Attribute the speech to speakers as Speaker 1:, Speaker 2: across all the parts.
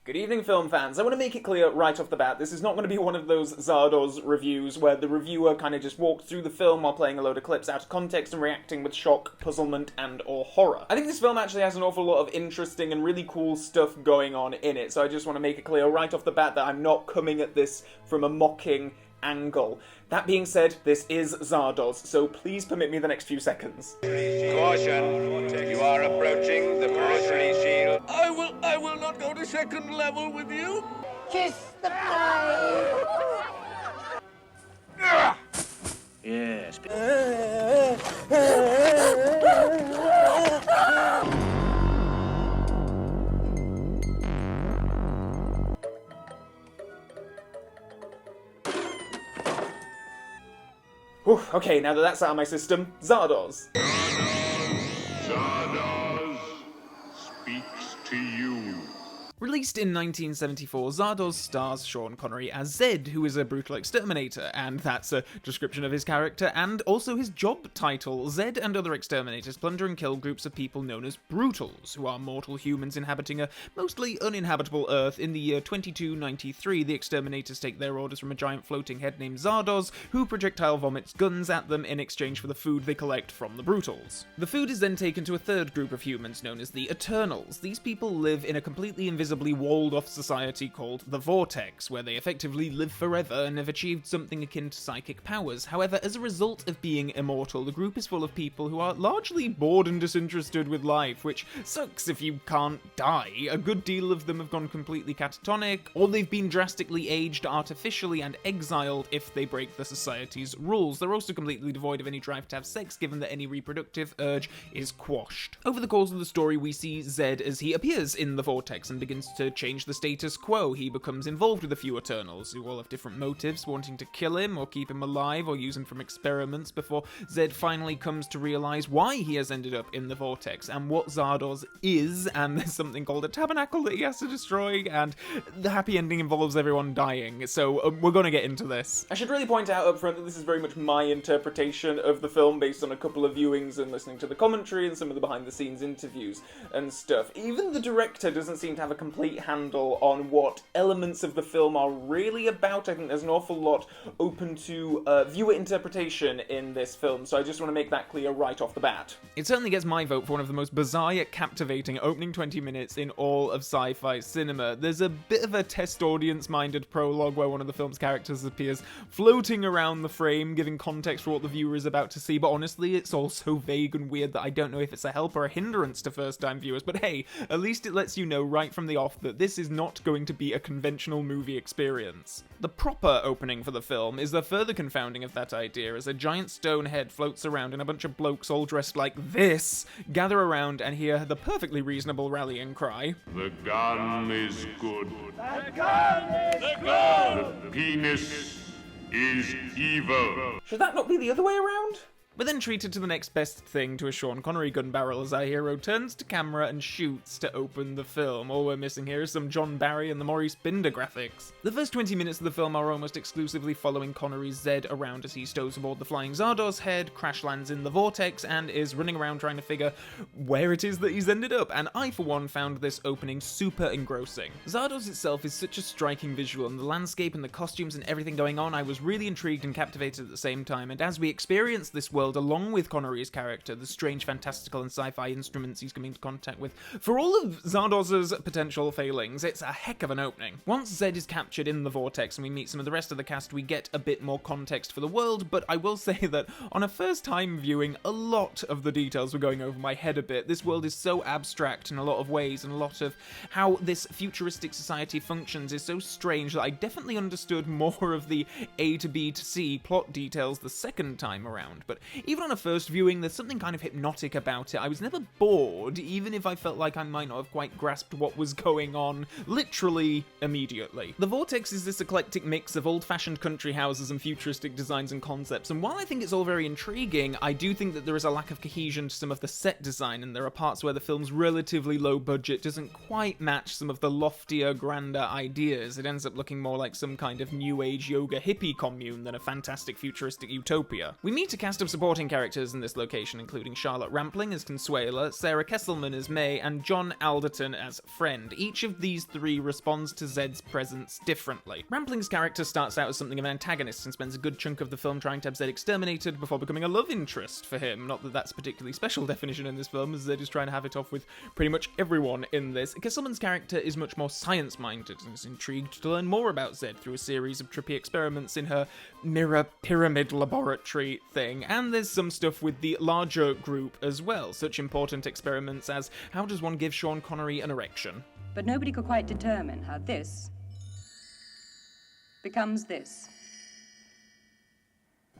Speaker 1: Good evening, film fans. I want to make it clear right off the bat, this is not going to be one of those Zardoz reviews where the reviewer kind of just walked through the film while playing a load of clips out of context and reacting with shock, puzzlement, and or horror. I think this film actually has an awful lot of interesting and really cool stuff going on in it, so I just want to make it clear right off the bat that I'm not coming at this from a mocking angle. That being said, this is Zardoz, so please permit me the next few seconds.
Speaker 2: Caution, you are approaching the periphery shield. I will not go to second level with you.
Speaker 3: Kiss the bride.
Speaker 2: Yes.
Speaker 1: Whew, okay, now that that's out of my system, Zardoz.
Speaker 4: Zardoz speaks to you.
Speaker 5: Released in 1974, Zardoz stars Sean Connery as Zed, who is a brutal exterminator, and that's a description of his character and also his job title. Zed and other exterminators plunder and kill groups of people known as Brutals, who are mortal humans inhabiting a mostly uninhabitable Earth. In the year 2293, the exterminators take their orders from a giant floating head named Zardoz, who projectile vomits guns at them in exchange for the food they collect from the Brutals. The food is then taken to a third group of humans known as the Eternals. These people live in a completely invisible walled-off society called the Vortex, where they effectively live forever and have achieved something akin to psychic powers. However, as a result of being immortal, the group is full of people who are largely bored and disinterested with life, which sucks if you can't die. A good deal of them have gone completely catatonic, or they've been drastically aged artificially and exiled if they break the society's rules. They're also completely devoid of any drive to have sex, given that any reproductive urge is quashed. Over the course of the story, we see Zed as he appears in the Vortex and begins to change the status quo. He becomes involved with a few Eternals, who all have different motives, wanting to kill him or keep him alive or use him from experiments, before Zed finally comes to realise why he has ended up in the Vortex and what Zardoz is, and there's something called a tabernacle that he has to destroy, and the happy ending involves everyone dying, so we're gonna get into this.
Speaker 1: I should really point out up front that this is very much my interpretation of the film based on a couple of viewings and listening to the commentary and some of the behind-the-scenes interviews and stuff. Even the director doesn't seem to have a complete handle on what elements of the film are really about. I think there's an awful lot open to viewer interpretation in this film, so I just want to make that clear right off the bat.
Speaker 5: It certainly gets my vote for one of the most bizarre yet captivating opening 20 minutes in all of sci-fi cinema. There's a bit of a test audience-minded prologue where one of the film's characters appears floating around the frame, giving context for what the viewer is about to see, but honestly, it's all so vague and weird that I don't know if it's a help or a hindrance to first-time viewers, but hey, at least it lets you know right from the off that this is not going to be a conventional movie experience. The proper opening for the film is the further confounding of that idea, as a giant stone head floats around and a bunch of blokes all dressed like this gather around and hear the perfectly reasonable rallying cry.
Speaker 4: The gun is good.
Speaker 2: The gun!
Speaker 4: The penis is evil.
Speaker 1: Should that not be the other way around?
Speaker 5: We're then treated to the next best thing to a Sean Connery gun barrel as our hero turns to camera and shoots to open the film. All we're missing here is some John Barry and the Maurice Binder graphics. The first 20 minutes of the film are almost exclusively following Connery's Zed around as he stows aboard the flying Zardoz head, crash lands in the Vortex, and is running around trying to figure where it is that he's ended up, and I for one found this opening super engrossing. Zardoz itself is such a striking visual, and the landscape and the costumes and everything going on, I was really intrigued and captivated at the same time, and as we experience this world along with Connery's character, the strange, fantastical, and sci-fi instruments he's coming into contact with, for all of Zardoz's potential failings, it's a heck of an opening. Once Zed is captured in the Vortex and we meet some of the rest of the cast, we get a bit more context for the world, but I will say that on a first-time viewing, a lot of the details were going over my head a bit. This world is so abstract in a lot of ways, and a lot of how this futuristic society functions is so strange that I definitely understood more of the A to B to C plot details the second time around, but even on a first viewing, there's something kind of hypnotic about it. I was never bored, even if I felt like I might not have quite grasped what was going on, literally immediately. The Vortex is this eclectic mix of old-fashioned country houses and futuristic designs and concepts, and while I think it's all very intriguing, I do think that there is a lack of cohesion to some of the set design, and there are parts where the film's relatively low budget doesn't quite match some of the loftier, grander ideas. It ends up looking more like some kind of new age yoga hippie commune than a fantastic futuristic utopia. We meet a cast of supporting supporting characters in this location, including Charlotte Rampling as Consuela, Sarah Kesselman as May, and John Alderton as Friend. Each of these three responds to Zed's presence differently. Rampling's character starts out as something of an antagonist and spends a good chunk of the film trying to have Zed exterminated before becoming a love interest for him. Not that that's a particularly special definition in this film, as Zed is trying to have it off with pretty much everyone in this. Kesselman's character is much more science-minded and is intrigued to learn more about Zed through a series of trippy experiments in her mirror pyramid laboratory thing. And there's some stuff with the larger group as well, such important experiments as how does one give Sean Connery an erection?
Speaker 6: But nobody could quite determine how this becomes this.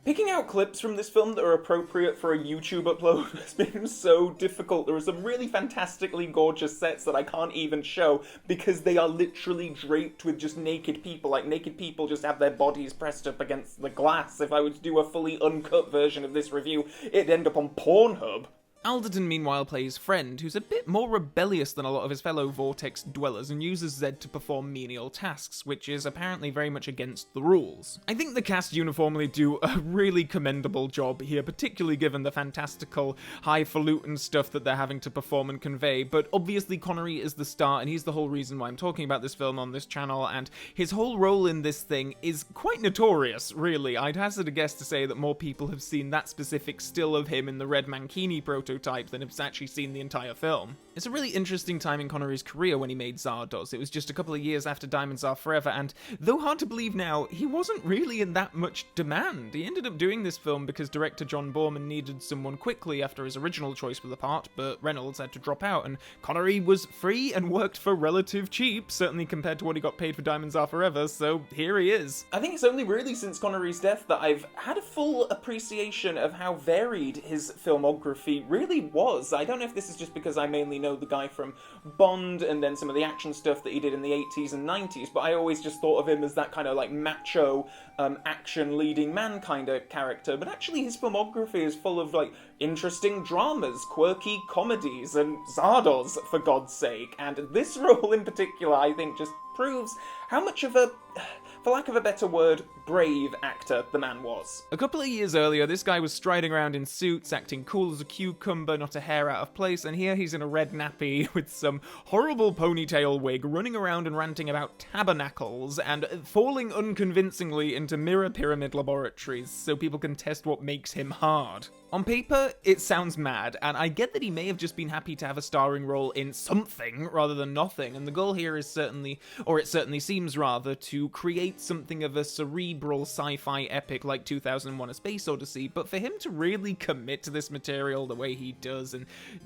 Speaker 1: Picking out clips from this film that are appropriate for a YouTube upload has been so difficult. There are some really fantastically gorgeous sets that I can't even show because they are literally draped with just naked people. Like, naked people just have their bodies pressed up against the glass. If I were to do a fully uncut version of this review, it'd end up on Pornhub.
Speaker 5: Alderton, meanwhile, plays Friend, who's a bit more rebellious than a lot of his fellow Vortex dwellers and uses Zed to perform menial tasks, which is apparently very much against the rules. I think the cast uniformly do a really commendable job here, particularly given the fantastical, highfalutin stuff that they're having to perform and convey, but obviously Connery is the star, and he's the whole reason why I'm talking about this film on this channel, and his whole role in this thing is quite notorious, really. I'd hazard a guess to say that more people have seen that specific still of him in the Red Mankini prototype than have actually seen the entire film. It's a really interesting time in Connery's career when he made Zardoz. It was just a couple of years after Diamonds Are Forever, and though hard to believe now, he wasn't really in that much demand. He ended up doing this film because director John Borman needed someone quickly after his original choice for the part, but Reynolds had to drop out, and Connery was free and worked for relative cheap, certainly compared to what he got paid for Diamonds Are Forever, so here he is.
Speaker 1: I think it's only really since Connery's death that I've had a full appreciation of how varied his filmography really was. I don't know if this is just because I mainly know the guy from Bond and then some of the action stuff that he did in the 80s and 90s, but I always just thought of him as that kind of like macho action leading man kind of character. But actually his filmography is full of like interesting dramas, quirky comedies, and Zardoz, for God's sake. And this role in particular, I think, just proves how much of a, for lack of a better word, brave actor the man was.
Speaker 5: A couple of years earlier, this guy was striding around in suits, acting cool as a cucumber, not a hair out of place, and here he's in a red nappy with some horrible ponytail wig, running around and ranting about tabernacles, and falling unconvincingly into mirror pyramid laboratories so people can test what makes him hard. On paper, it sounds mad, and I get that he may have just been happy to have a starring role in something rather than nothing, and the goal here is certainly, or it certainly seems rather, to create something of a cerebral sci-fi epic like 2001: A Space Odyssey, but for him to really commit to this material the way he does and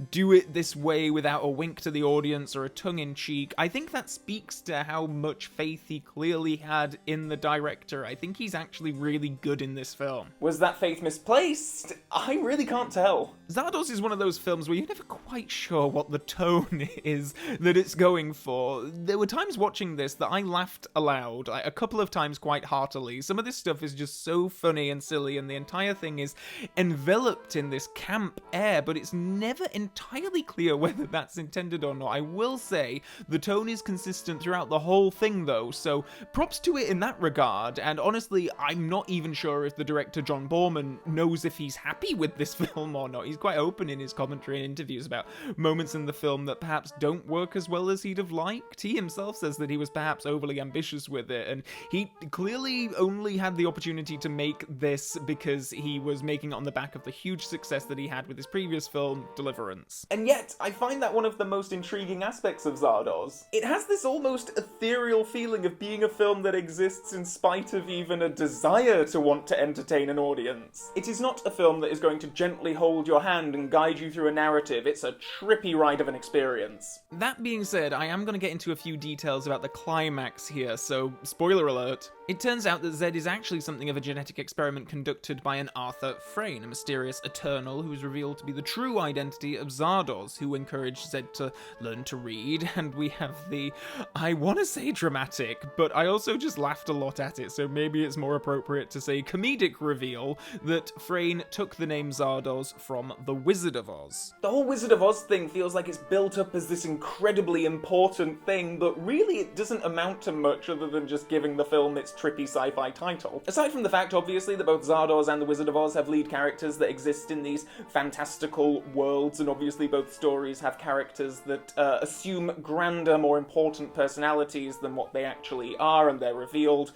Speaker 5: do it this way without a wink to the audience or a tongue-in-cheek, I think that speaks to how much faith he clearly had in the director. I think he's actually really good in this film.
Speaker 1: Was that faith misplaced? I really can't tell.
Speaker 5: Zardoz is one of those films where you're never quite sure what the tone is that it's going for. There were times watching this that I laughed aloud, a couple of times quite heartily. Some of this stuff is just so funny and silly, and the entire thing is enveloped in this camp air, but it's never entirely clear whether that's intended or not. I will say the tone is consistent throughout the whole thing, though, so props to it in that regard, and honestly, I'm not even sure if the director John Borman knows if he's happy with this film or not. He's quite open in his commentary and interviews about moments in the film that perhaps don't work as well as he'd have liked. He himself says that he was perhaps overly ambitious with it, and he clearly only had the opportunity to make this because he was making it on the back of the huge success that he had with his previous film, Deliverance.
Speaker 1: And yet, I find that one of the most intriguing aspects of Zardoz. It has this almost ethereal feeling of being a film that exists in spite of even a desire to want to entertain an audience. It is not a film that is going to gently hold your hand and guide you through a narrative. It's a trippy ride of an experience.
Speaker 5: That being said, I am going to get into a few details about the climax here, so spoiler alert. It turns out that Zed is actually something of a genetic experiment conducted by an Arthur Frayne, a mysterious Eternal who is revealed to be the true identity of Zardoz, who encouraged Zed to learn to read, and we have the, I want to say dramatic, but I also just laughed a lot at it, so maybe it's more appropriate to say comedic reveal that Frayne took the name Zardoz from The Wizard of Oz.
Speaker 1: The whole Wizard of Oz thing feels like it's built up as this incredibly important thing, but really it doesn't amount to much other than just giving the film its trippy sci-fi title. Aside from the fact, obviously, that both Zardoz and the Wizard of Oz have lead characters that exist in these fantastical worlds, and obviously both stories have characters that assume grander, more important personalities than what they actually are, and they're revealed.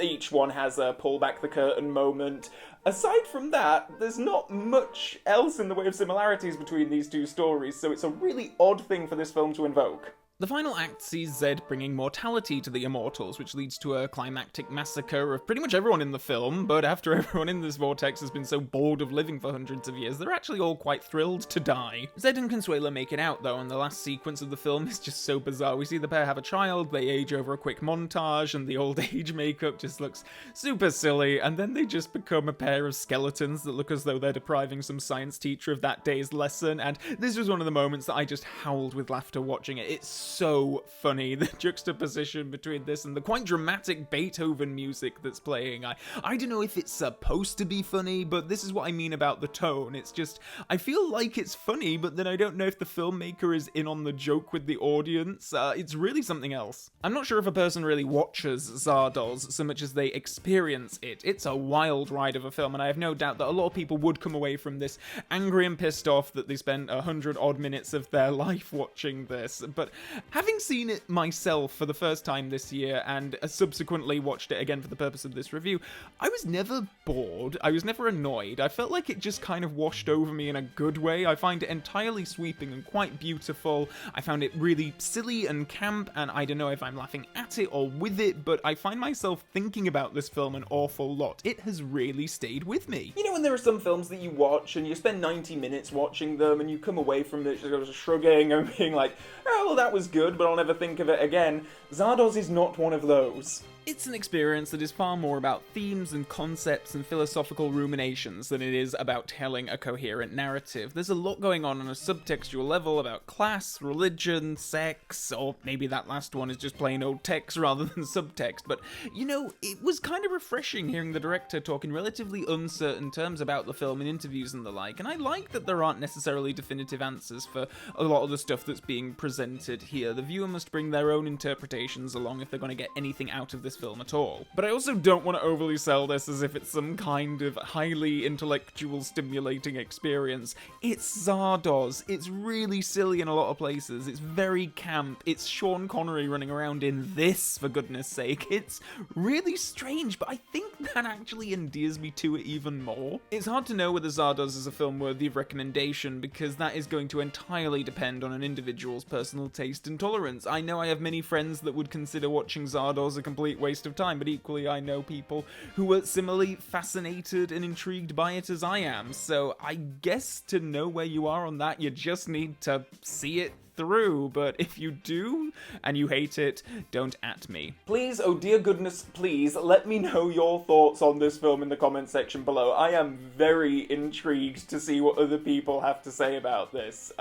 Speaker 1: Each one has a pull back the curtain moment. Aside from that, there's not much else in the way of similarities between these two stories, so it's a really odd thing for this film to invoke.
Speaker 5: The final act sees Zed bringing mortality to the Immortals, which leads to a climactic massacre of pretty much everyone in the film, but after everyone in this vortex has been so bored of living for hundreds of years, they're actually all quite thrilled to die. Zed and Consuela make it out, though, and the last sequence of the film is just so bizarre. We see the pair have a child, they age over a quick montage, and the old age makeup just looks super silly, and then they just become a pair of skeletons that look as though they're depriving some science teacher of that day's lesson, and this was one of the moments that I just howled with laughter watching it. It's so funny, the juxtaposition between this and the quite dramatic Beethoven music that's playing. I don't know if it's supposed to be funny, but this is what I mean about the tone. It's just, I feel like it's funny, but then I don't know if the filmmaker is in on the joke with the audience. It's really something else. I'm not sure if a person really watches Zardoz so much as they experience it. It's a wild ride of a film, and I have no doubt that a lot of people would come away from this angry and pissed off that they spent 100 odd minutes of their life watching this. But having seen it myself for the first time this year and subsequently watched it again for the purpose of this review, I was never bored, I was never annoyed. I felt like it just kind of washed over me in a good way. I find it entirely sweeping and quite beautiful. I found it really silly and camp, and I don't know if I'm laughing at it or with it, but I find myself thinking about this film an awful lot. It has really stayed with me.
Speaker 1: You know, when there are some films that you watch and you spend 90 minutes watching them and you come away from it just shrugging and being like, oh, well, that was good, but I'll never think of it again. Zardoz is not one of those.
Speaker 5: It's an experience that is far more about themes and concepts and philosophical ruminations than it is about telling a coherent narrative. There's a lot going on a subtextual level about class, religion, sex, or maybe that last one is just plain old text rather than subtext, but, you know, it was kind of refreshing hearing the director talk in relatively uncertain terms about the film in interviews and the like, and I like that there aren't necessarily definitive answers for a lot of the stuff that's being presented here. The viewer must bring their own interpretations along if they're going to get anything out of this film at all. But I also don't want to overly sell this as if it's some kind of highly intellectual stimulating experience. It's Zardoz. It's really silly in a lot of places. It's very camp. It's Sean Connery running around in this, for goodness sake. It's really strange, but I think that actually endears me to it even more. It's hard to know whether Zardoz is a film worthy of recommendation because that is going to entirely depend on an individual's personal taste and tolerance. I know I have many friends that would consider watching Zardoz a complete waste of time, but equally I know people who are similarly fascinated and intrigued by it as I am, so I guess to know where you are on that, you just need to see it through, but if you do and you hate it, don't at me.
Speaker 1: Please, oh dear goodness, please, let me know your thoughts on this film in the comment section below. I am very intrigued to see what other people have to say about this.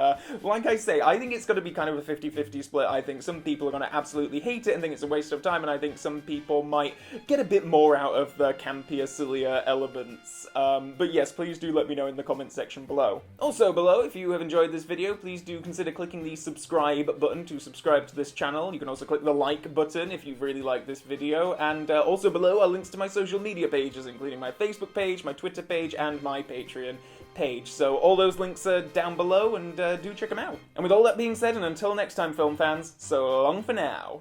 Speaker 1: Like I say, I think it's going to be kind of a 50-50 split. I think some people are going to absolutely hate it and think it's a waste of time, and I think some people might get a bit more out of the campier, sillier elements. But yes, please do let me know in the comment section below. Also below, if you have enjoyed this video, please do consider clicking the subscribe button to subscribe to this channel. You can also click the like button if you've really liked this video, and also below are links to my social media pages, including my Facebook page, my Twitter page, and my Patreon page. So all those links are down below, and do check them out. And with all that being said, and until next time, film fans, so long for now.